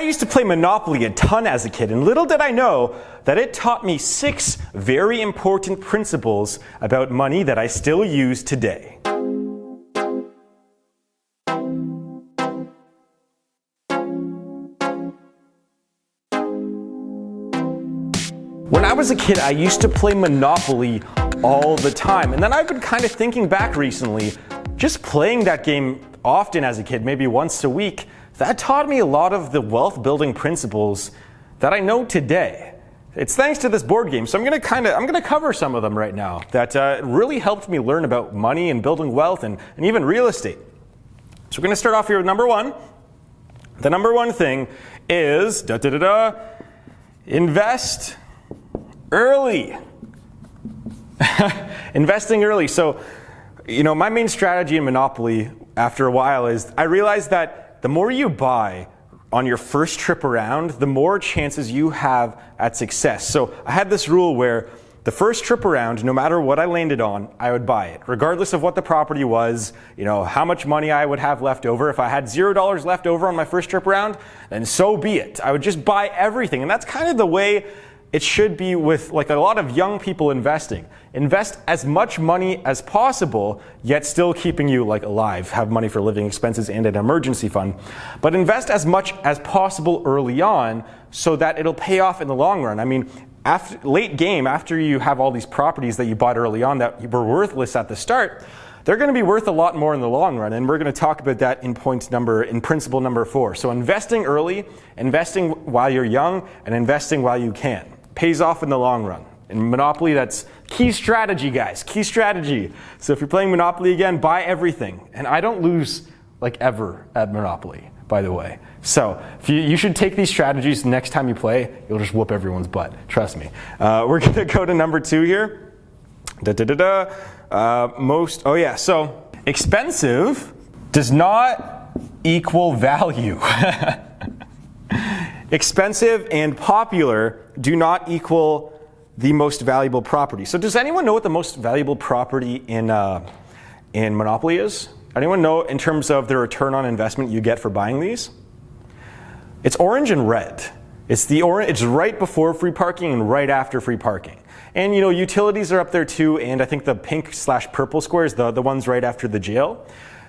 used to play Monopoly a ton as a kid, and little did I know that it taught me 6 very important principles about money that I still use today. When I was a kid, I used to play Monopoly all the time, and then I've been kind of thinking back recently, just playing that game often as a kid, maybe once a week, that taught me a lot of the wealth building principles that I know today. It's thanks to this board game, so I'm gonna cover some of them right now that really helped me learn about money and building wealth and even real estate. So we're gonna start off here with number 1. The number 1 thing is invest early. Investing early. So, my main strategy in Monopoly after a while is I realized that the more you buy on your first trip around, the more chances you have at success. So I had this rule where the first trip around, no matter what I landed on, I would buy it, regardless of what the property was, how much money I would have left over. If I had $0 left over on my first trip around, then so be it. I would just buy everything. And that's kind of the way it should be with a lot of young people investing. Invest as much money as possible, yet still keeping you alive, have money for living expenses and an emergency fund. But invest as much as possible early on so that it'll pay off in the long run. I mean, late game, after you have all these properties that you bought early on that were worthless at the start, they're going to be worth a lot more in the long run, and we're going to talk about that in principle number 4. So investing early, investing while you're young, and investing while you can. Pays off in the long run. In Monopoly, that's key strategy, guys. Key strategy. So if you're playing Monopoly again, buy everything. And I don't lose ever at Monopoly, by the way. So you should take these strategies next time you play. You'll just whoop everyone's butt. Trust me. We're going to go to number 2 here. So expensive does not equal value. Expensive and popular do not equal the most valuable property. So does anyone know what the most valuable property in Monopoly is? Anyone know in terms of the return on investment you get for buying these? It's orange and red. It's right before free parking and right after free parking. And utilities are up there too, and I think the pink/purple squares, the ones right after the jail,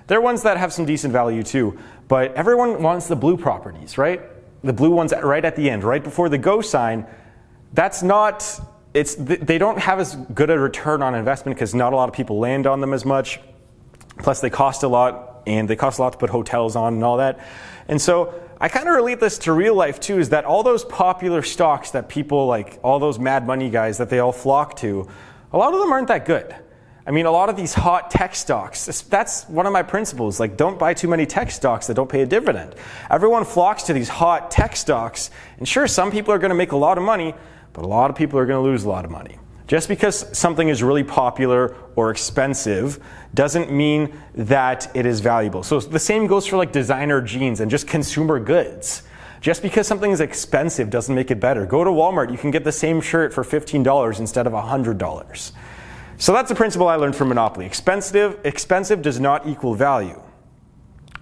they're ones that have some decent value too. But everyone wants the blue properties, right? The blue ones right at the end, right before the go sign. They don't have as good a return on investment because not a lot of people land on them as much. Plus they cost a lot, and they cost a lot to put hotels on and all that. And so I kind of relate this to real life too, is that all those popular stocks that people all those mad money guys that they all flock to, a lot of them aren't that good. I mean, a lot of these hot tech stocks, that's one of my principles. Don't buy too many tech stocks that don't pay a dividend. Everyone flocks to these hot tech stocks, and sure, some people are going to make a lot of money, but a lot of people are going to lose a lot of money. Just because something is really popular or expensive doesn't mean that it is valuable. So the same goes for designer jeans and just consumer goods. Just because something is expensive doesn't make it better. Go to Walmart, you can get the same shirt for $15 instead of $100. So that's a principle I learned from Monopoly. Expensive does not equal value.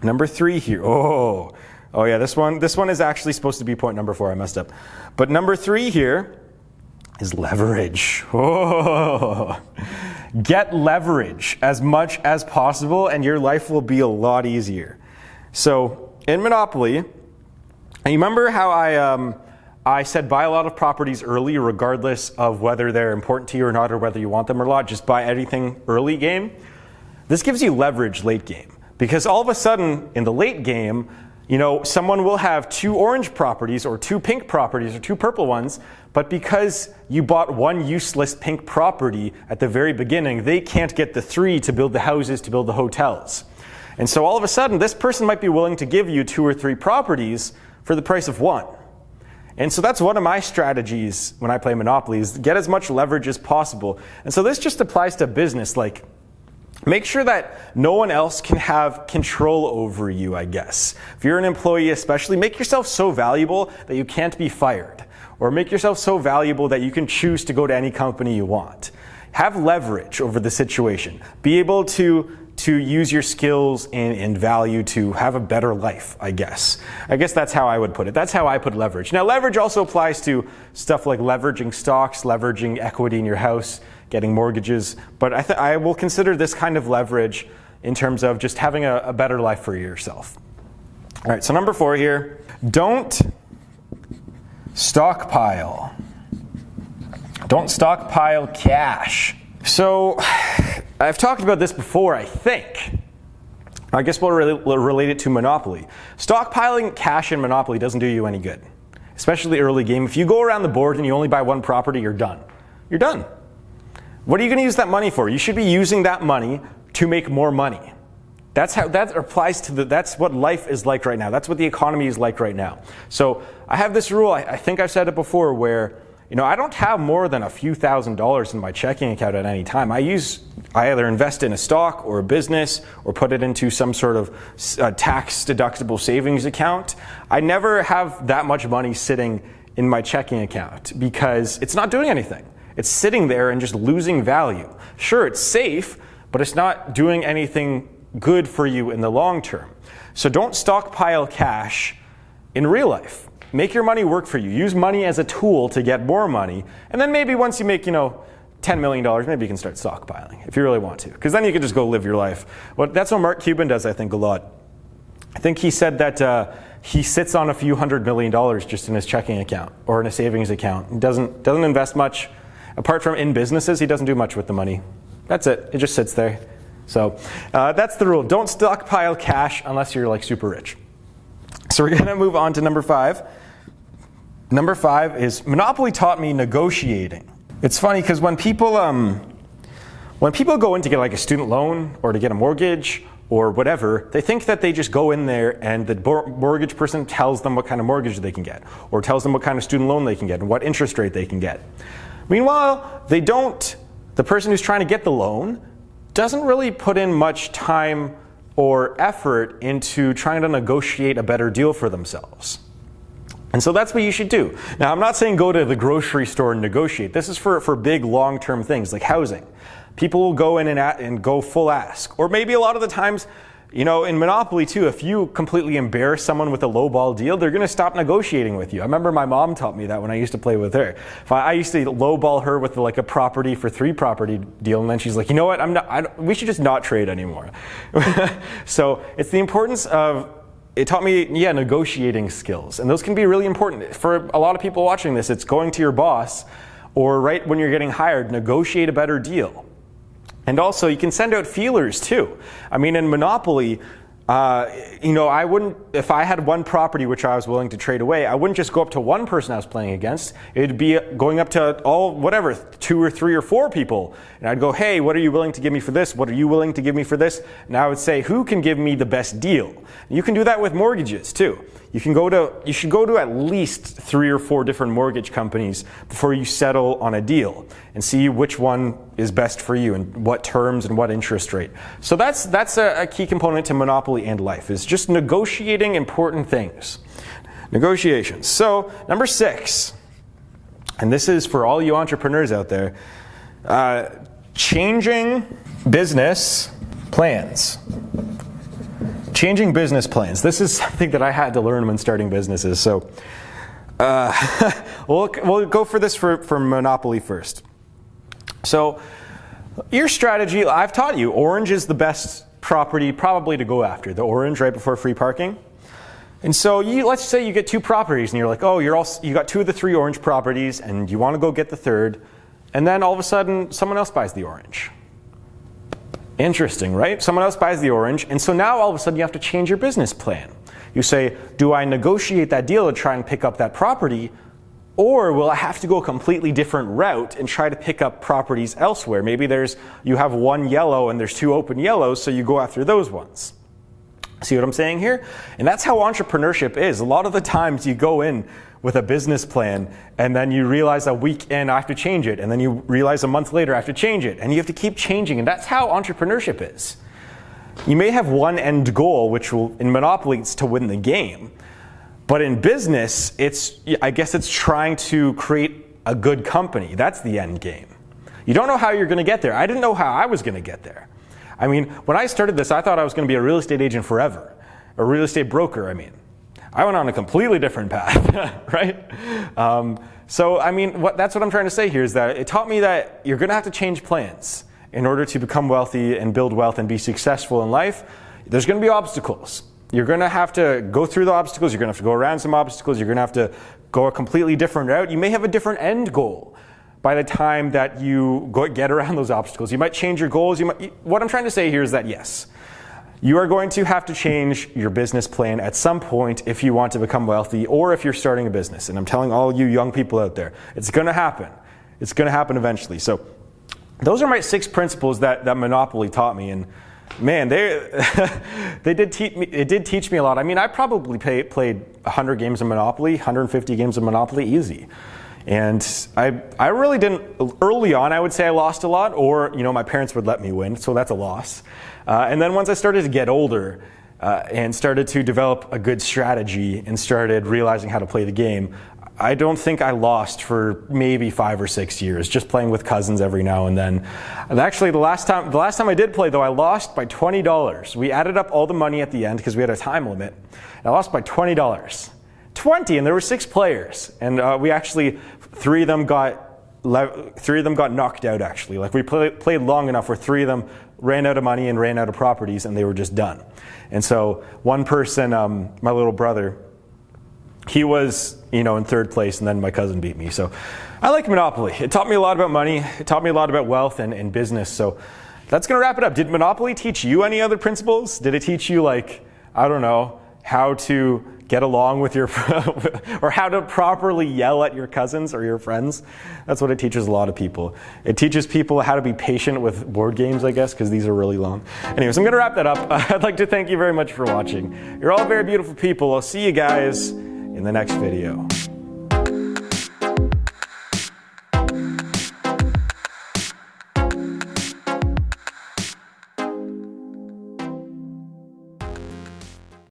Number 3 here. Oh yeah, this one is actually supposed to be point number 4. I messed up. But number 3 here is leverage. Oh, get leverage as much as possible, and your life will be a lot easier. So in Monopoly, and you remember how I said buy a lot of properties early regardless of whether they're important to you or not, or whether you want them or not. Just buy anything early game. This gives you leverage late game, because all of a sudden in the late game, someone will have 2 orange properties or 2 pink properties or 2 purple ones, but because you bought 1 useless pink property at the very beginning, they can't get the 3 to build the houses, to build the hotels. And so all of a sudden, this person might be willing to give you 2 or 3 properties for the price of 1. And so that's one of my strategies when I play Monopoly, is get as much leverage as possible. And so this just applies to business. Make sure that no one else can have control over you, I guess. If you're an employee especially, make yourself so valuable that you can't be fired. Or make yourself so valuable that you can choose to go to any company you want. Have leverage over the situation. Be able to to use your skills and value to have a better life, I guess. I guess that's how I would put it. That's how I put leverage. Now, leverage also applies to stuff like leveraging stocks, leveraging equity in your house, getting mortgages. But I will consider this kind of leverage in terms of just having a better life for yourself. All right, so number 4 here, don't stockpile. Don't stockpile cash. So I've talked about this before, I think. I guess we'll relate it to Monopoly. Stockpiling cash in Monopoly doesn't do you any good, especially early game. If you go around the board and you only buy one property, you're done. You're done. What are you going to use that money for? You should be using that money to make more money. That's how that applies to that's what life is like right now. That's what the economy is like right now. So I have this rule, I think I've said it before, where I don't have more than a few $1,000s in my checking account at any time. I either invest in a stock or a business or put it into some sort of tax deductible savings account. I never have that much money sitting in my checking account because it's not doing anything. It's sitting there and just losing value. Sure, it's safe, but it's not doing anything good for you in the long term. So don't stockpile cash in real life. Make your money work for you. Use money as a tool to get more money. And then maybe once you make, $10 million, maybe you can start stockpiling if you really want to. Because then you can just go live your life. That's what Mark Cuban does, I think, a lot. I think he said that he sits on a few $100 million just in his checking account or in a savings account. He doesn't invest much. Apart from in businesses, he doesn't do much with the money. That's it. It just sits there. So that's the rule. Don't stockpile cash unless you're like super rich. So we're going to move on to number 5. Number 5 is Monopoly taught me negotiating. It's funny because when people go in to get like a student loan or to get a mortgage or whatever, they think that they just go in there and the mortgage person tells them what kind of mortgage they can get or tells them what kind of student loan they can get and what interest rate they can get. Meanwhile, they don't. The person who's trying to get the loan doesn't really put in much time or effort into trying to negotiate a better deal for themselves. And so that's what you should do. Now, I'm not saying go to the grocery store and negotiate. This is for big long-term things like housing. People will go in and go full ask. Or maybe a lot of the times, in Monopoly too, if you completely embarrass someone with a lowball deal, they're going to stop negotiating with you. I remember my mom taught me that when I used to play with her. I used to lowball her with like a property for 3 property deal, and then she's like, you know what, we should just not trade anymore. So it's the importance of, it taught me, negotiating skills. And those can be really important. For a lot of people watching this, it's going to your boss or right when you're getting hired, negotiate a better deal. And also, you can send out feelers too. In Monopoly, I wouldn't, if I had one property which I was willing to trade away, I wouldn't just go up to one person I was playing against. It'd be going up to 2 or 3 or 4 people. And I'd go, hey, what are you willing to give me for this? What are you willing to give me for this? And I would say, who can give me the best deal? And you can do that with mortgages too. You should go to at least 3 or 4 different mortgage companies before you settle on a deal and see which one is best for you and what terms and what interest rate. So that's a key component to Monopoly and life, is just negotiating important things. Negotiations. So number 6, and this is for all you entrepreneurs out there, changing business plans. Changing business plans. This is something that I had to learn when starting businesses. So we'll go for this for Monopoly first. So your strategy, I've taught you, orange is the best property probably to go after. The orange right before free parking. And so let's say you get 2 properties and you're like, oh, you got 2 of the 3 orange properties and you want to go get the 3rd. And then all of a sudden someone else buys the orange. Interesting, right? Someone else buys the orange, and so now all of a sudden you have to change your business plan. You say, do I negotiate that deal to try and pick up that property, or will I have to go a completely different route and try to pick up properties elsewhere? Maybe you have 1 yellow and there's 2 open yellows, so you go after those ones. See what I'm saying here? And that's how entrepreneurship is. A lot of the times you go in with a business plan and then you realize a week in I have to change it, and then you realize a month later I have to change it, and you have to keep changing, and that's how entrepreneurship is. You may have one end goal, which will, in Monopoly, it's to win the game, but in business, I guess it's trying to create a good company. That's the end game. You don't know how you're going to get there. I didn't know how I was going to get there. I mean, when I started this, I thought I was going to be a real estate agent forever, a real estate broker, I mean. I went on a completely different path, right? So, I mean, that's what I'm trying to say here is that it taught me that you're going to have to change plans in order to become wealthy and build wealth and be successful in life. There's going to be obstacles. You're going to have to go through the obstacles. You're going to have to go around some obstacles. You're going to have to go a completely different route. You may have a different end goal by the time that you get around those obstacles. You might change your goals. What I'm trying to say here is that yes, you are going to have to change your business plan at some point if you want to become wealthy or if you're starting a business. And I'm telling all you young people out there, it's going to happen. It's going to happen eventually. So those are my 6 principles that Monopoly taught me. And man, it did teach me a lot. I mean, I probably played 100 games of Monopoly, 150 games of Monopoly, easy. And I really didn't, early on I would say I lost a lot, or my parents would let me win, so that's a loss. And then once I started to get older and started to develop a good strategy and started realizing how to play the game, I don't think I lost for maybe 5 or 6 years, just playing with cousins every now and then. And actually, the last time I did play, though, I lost by $20. We added up all the money at the end because we had a time limit. I lost by $20. 20, and there were 6 players, and we actually 3 of them got knocked out. Actually, like we played long enough where 3 of them ran out of money and ran out of properties, and they were just done. And so one person, my little brother, he was in 3rd place, and then my cousin beat me. So I like Monopoly. It taught me a lot about money. It taught me a lot about wealth and business. So that's gonna wrap it up. Did Monopoly teach you any other principles? Did it teach you, like, I don't know, how to get along with your or how to properly yell at your cousins or your friends? That's what it teaches a lot of people. It teaches people how to be patient with board games, I guess, because these are really long. Anyways, I'm going to wrap that up. I'd like to thank you very much for watching. You're all very beautiful people. I'll see you guys in the next video.